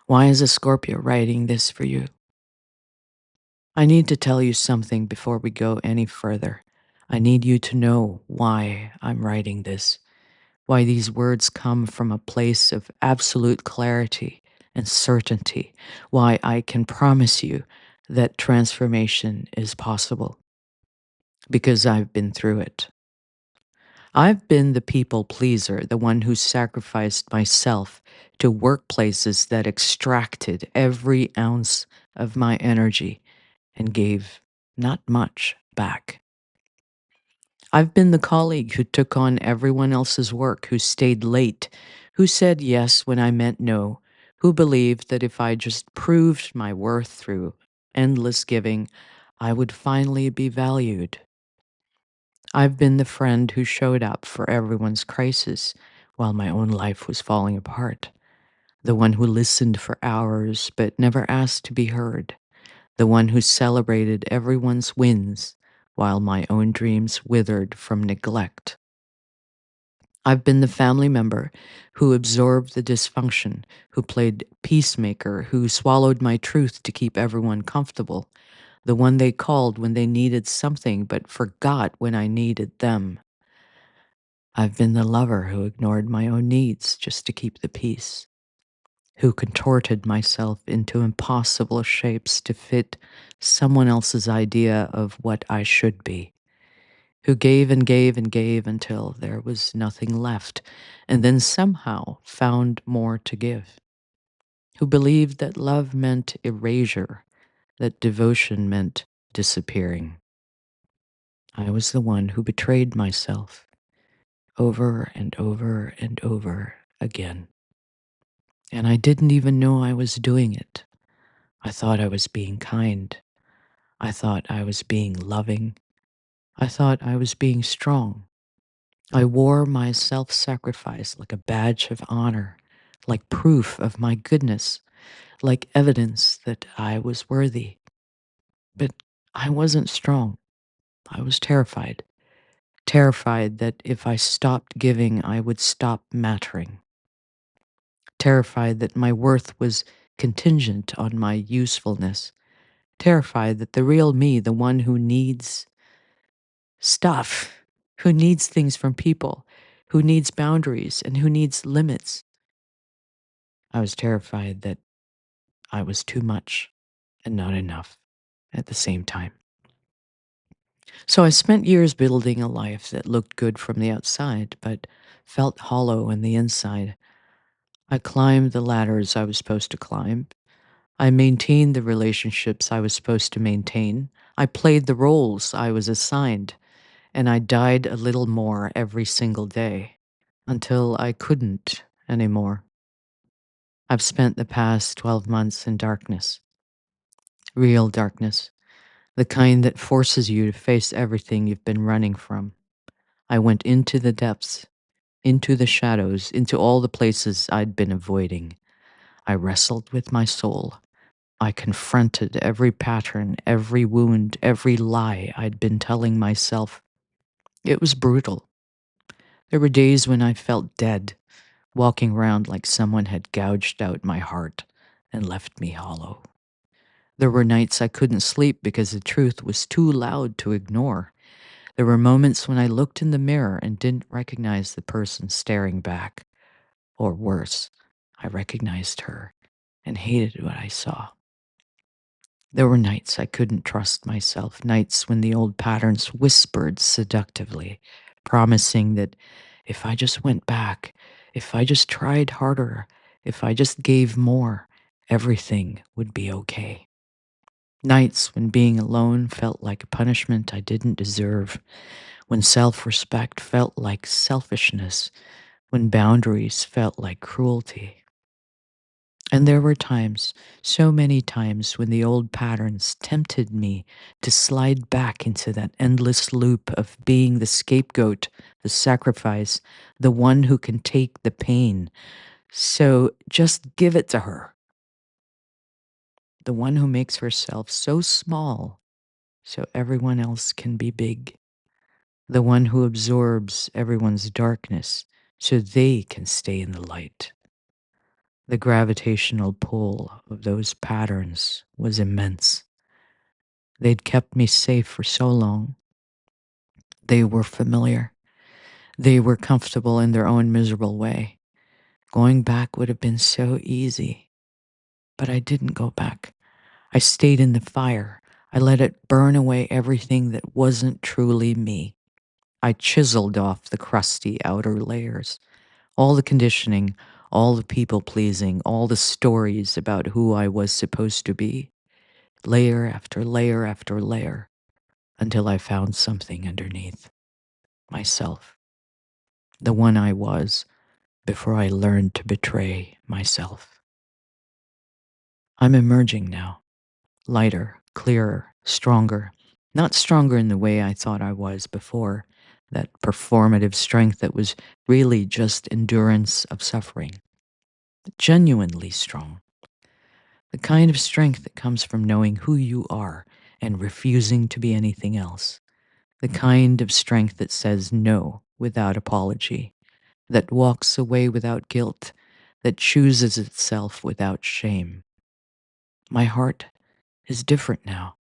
Why is a Scorpio writing this for you? I need to tell you something before we go any further. I need you to know why I'm writing this, why these words come from a place of absolute clarity and certainty, why I can promise you that transformation is possible, because I've been through it. I've been the people pleaser, the one who sacrificed myself to workplaces that extracted every ounce of my energy and gave not much back. I've been the colleague who took on everyone else's work, who stayed late, who said yes when I meant no, who believed that if I just proved my worth through endless giving, I would finally be valued. I've been the friend who showed up for everyone's crisis while my own life was falling apart, the one who listened for hours but never asked to be heard, the one who celebrated everyone's wins while my own dreams withered from neglect. I've been the family member who absorbed the dysfunction, who played peacemaker, who swallowed my truth to keep everyone comfortable, the one they called when they needed something but forgot when I needed them. I've been the lover who ignored my own needs just to keep the peace, who contorted myself into impossible shapes to fit someone else's idea of what I should be, who gave and gave and gave until there was nothing left, and then somehow found more to give, who believed that love meant erasure, that devotion meant disappearing. I was the one who betrayed myself over and over and over again. And I didn't even know I was doing it. I thought I was being kind. I thought I was being loving. I thought I was being strong. I wore my self sacrifice like a badge of honor, like proof of my goodness, like evidence that I was worthy. But I wasn't strong. I was terrified. Terrified that if I stopped giving, I would stop mattering. Terrified that my worth was contingent on my usefulness. Terrified that the real me, the one who needs stuff, who needs things from people, who needs boundaries, and who needs limits, I was terrified that I was too much and not enough at the same time. So I spent years building a life that looked good from the outside, but felt hollow on the inside. I climbed the ladders I was supposed to climb. I maintained the relationships I was supposed to maintain. I played the roles I was assigned, and I died a little more every single day until I couldn't anymore. I've spent the past 12 months in darkness, real darkness, the kind that forces you to face everything you've been running from. I went into the depths, into the shadows, into all the places I'd been avoiding. I wrestled with my soul. I confronted every pattern, every wound, every lie I'd been telling myself. It was brutal. There were days when I felt dead, walking around like someone had gouged out my heart and left me hollow. There were nights I couldn't sleep because the truth was too loud to ignore. There were moments when I looked in the mirror and didn't recognize the person staring back. Or worse, I recognized her and hated what I saw. There were nights I couldn't trust myself, nights when the old patterns whispered seductively, promising that if I just went back, if I just tried harder, if I just gave more, everything would be okay. Nights when being alone felt like a punishment I didn't deserve, when self respect felt like selfishness, when boundaries felt like cruelty. And there were times, so many times, when the old patterns tempted me to slide back into that endless loop of being the scapegoat, the sacrifice, the one who can take the pain. So just give it to her. The one who makes herself so small so everyone else can be big. The one who absorbs everyone's darkness so they can stay in the light. The gravitational pull of those patterns was immense. They'd kept me safe for so long. They were familiar. They were comfortable in their own miserable way. Going back would have been so easy, but I didn't go back. I stayed in the fire. I let it burn away everything that wasn't truly me. I chiseled off the crusty outer layers, all the conditioning, all the people pleasing, all the stories about who I was supposed to be, layer after layer after layer, until I found something underneath myself, the one I was before I learned to betray myself. I'm emerging now, lighter, clearer, stronger, not stronger in the way I thought I was before, that performative strength that was really just endurance of suffering, genuinely strong. The kind of strength that comes from knowing who you are and refusing to be anything else. The kind of strength that says no without apology, that walks away without guilt, that chooses itself without shame. My heart is different now.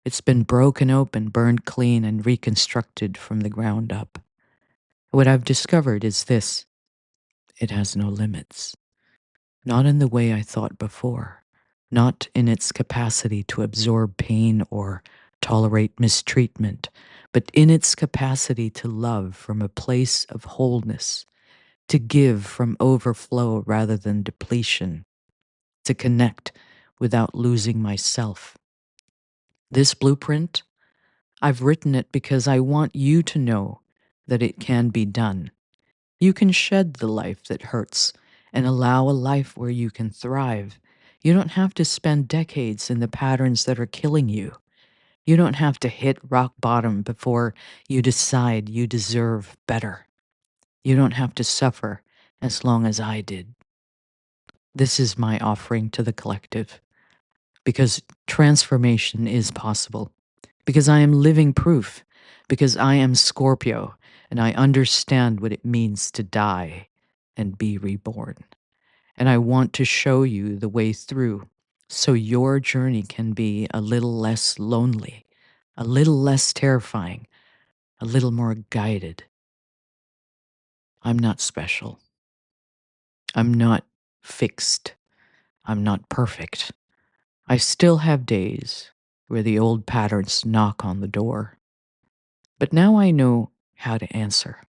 It's been broken open, burned clean, and reconstructed from the ground up. What I've discovered is this: it has no limits. Not in the way I thought before, not in its capacity to absorb pain or tolerate mistreatment, but in its capacity to love from a place of wholeness, to give from overflow rather than depletion, to connect without losing myself. This blueprint, I've written it because I want you to know that it can be done. You can shed the life that hurts and allow a life where you can thrive. You don't have to spend decades in the patterns that are killing you. You don't have to hit rock bottom before you decide you deserve better. You don't have to suffer as long as I did. This is my offering to the collective, because transformation is possible, because I am living proof, because I am Scorpio and I understand what it means to die and be reborn. And I want to show you the way through so your journey can be a little less lonely, a little less terrifying, a little more guided. I'm not special. I'm not fixed. I'm not perfect. I still have days where the old patterns knock on the door. But now I know how to answer.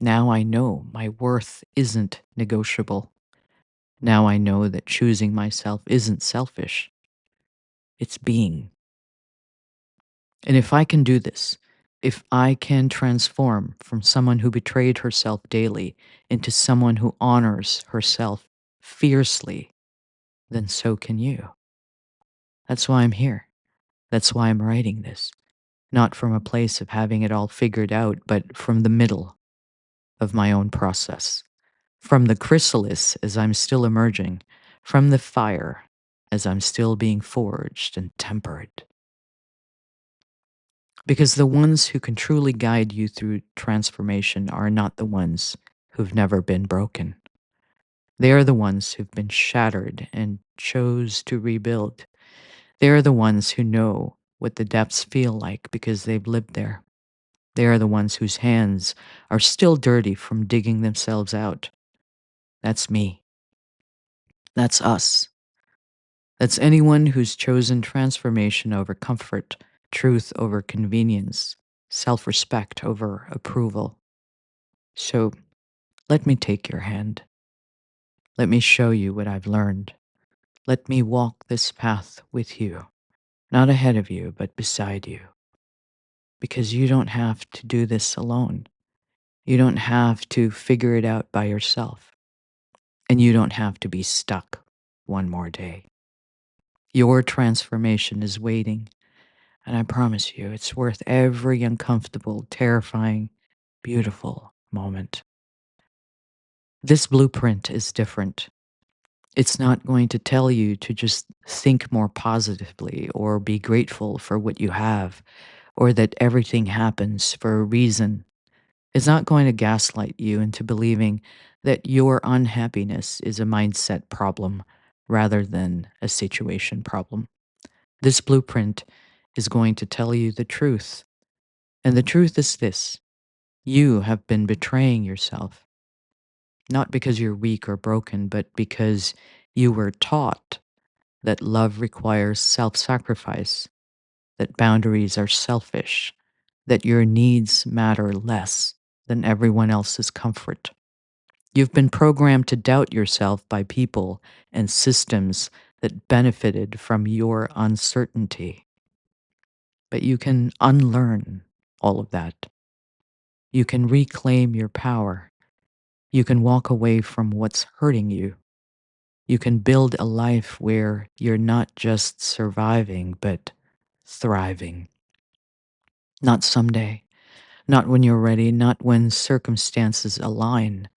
Now I know my worth isn't negotiable. Now I know that choosing myself isn't selfish. It's being. And if I can do this, if I can transform from someone who betrayed herself daily into someone who honors herself fiercely, then so can you. That's why I'm here. That's why I'm writing this. Not from a place of having it all figured out, but from the middle of my own process. From the chrysalis as I'm still emerging, from the fire as I'm still being forged and tempered. Because the ones who can truly guide you through transformation are not the ones who've never been broken. They are the ones who've been shattered and chose to rebuild. They are the ones who know what the depths feel like because they've lived there. They are the ones whose hands are still dirty from digging themselves out. That's me. That's us. That's anyone who's chosen transformation over comfort, truth over convenience, self respect over approval. So let me take your hand. Let me show you what I've learned. Let me walk this path with you, not ahead of you, but beside you. Because you don't have to do this alone. You don't have to figure it out by yourself. And you don't have to be stuck one more day. Your transformation is waiting, and I promise you, it's worth every uncomfortable, terrifying, beautiful moment. This blueprint is different. It's not going to tell you to just think more positively or be grateful for what you have or that everything happens for a reason. Is not going to gaslight you into believing that your unhappiness is a mindset problem rather than a situation problem. This blueprint is going to tell you the truth. And the truth is this: you have been betraying yourself, not because you're weak or broken, but because you were taught that love requires self sacrifice, that boundaries are selfish, that your needs matter less than everyone else's comfort. You've been programmed to doubt yourself by people and systems that benefited from your uncertainty. But you can unlearn all of that. You can reclaim your power. You can walk away from what's hurting you. You can build a life where you're not just surviving, but thriving. Not someday, not when you're ready, not when circumstances align.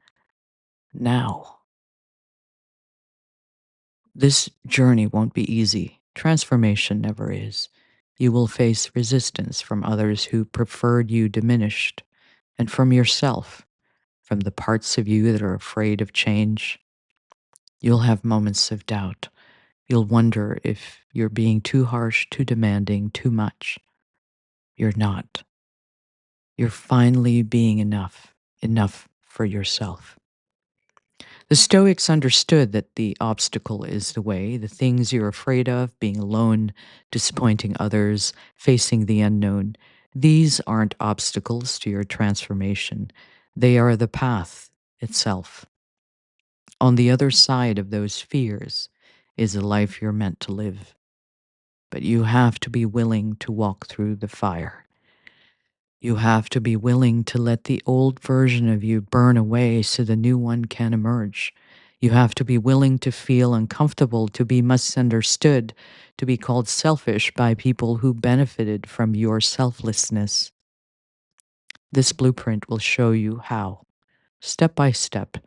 Now. This journey won't be easy. Transformation never is. You will face resistance from others who preferred you diminished, and from yourself, from the parts of you that are afraid of change. You'll have moments of doubt. You'll wonder if you're being too harsh, too demanding, too much. You're not. You're finally being enough, enough for yourself. The Stoics understood that the obstacle is the way, the things you're afraid of, being alone, disappointing others, facing the unknown. These aren't obstacles to your transformation. They are the path itself. On the other side of those fears is a life you're meant to live. But you have to be willing to walk through the fire. You have to be willing to let the old version of you burn away so the new one can emerge. You have to be willing to feel uncomfortable, to be misunderstood, to be called selfish by people who benefited from your selflessness. This blueprint will show you how, step by step,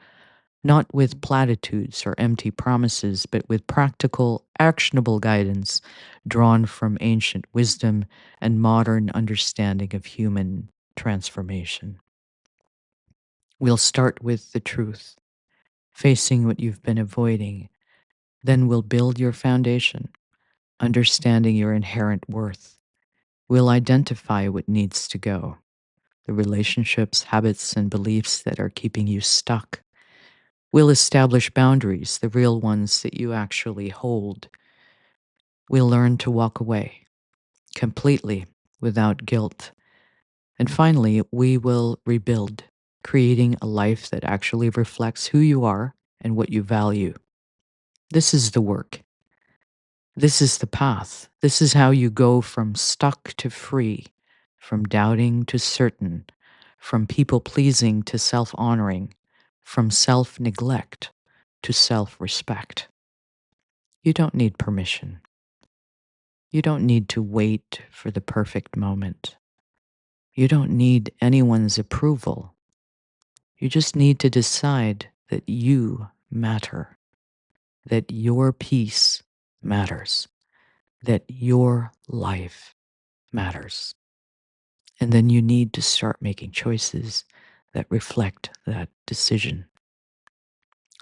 not with platitudes or empty promises, but with practical, actionable guidance drawn from ancient wisdom and modern understanding of human transformation. We'll start with the truth, facing what you've been avoiding. Then we'll build your foundation, understanding your inherent worth. We'll identify what needs to go, the relationships, habits, and beliefs that are keeping you stuck. We'll establish boundaries, the real ones that you actually hold. We'll learn to walk away completely without guilt. And finally, we will rebuild, creating a life that actually reflects who you are and what you value. This is the work. This is the path. This is how you go from stuck to free, from doubting to certain, from people pleasing to self honoring, from self neglect to self respect. You don't need permission. You don't need to wait for the perfect moment. You don't need anyone's approval. You just need to decide that you matter, that your peace matters, that your life matters. And then you need to start making choices that reflect that decision.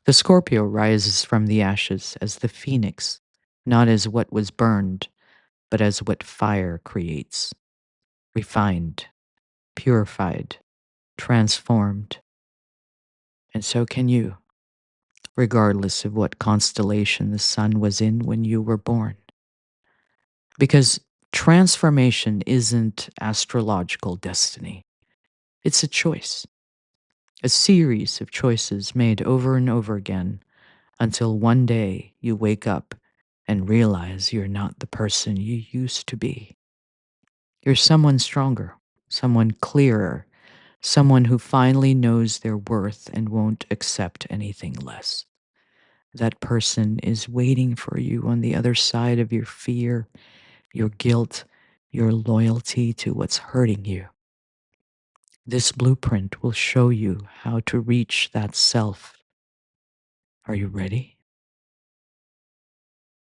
The Scorpio rises from the ashes as the phoenix, not as what was burned, but as what fire creates, refined, purified, transformed. And so can you, regardless of what constellation the sun was in when you were born. Because transformation isn't astrological destiny, it's a choice, a series of choices made over and over again until one day you wake up and realize you're not the person you used to be. You're someone stronger, someone clearer, someone who finally knows their worth and won't accept anything less. That person is waiting for you on the other side of your fear, your guilt, your loyalty to what's hurting you. This blueprint will show you how to reach that self. Are you ready?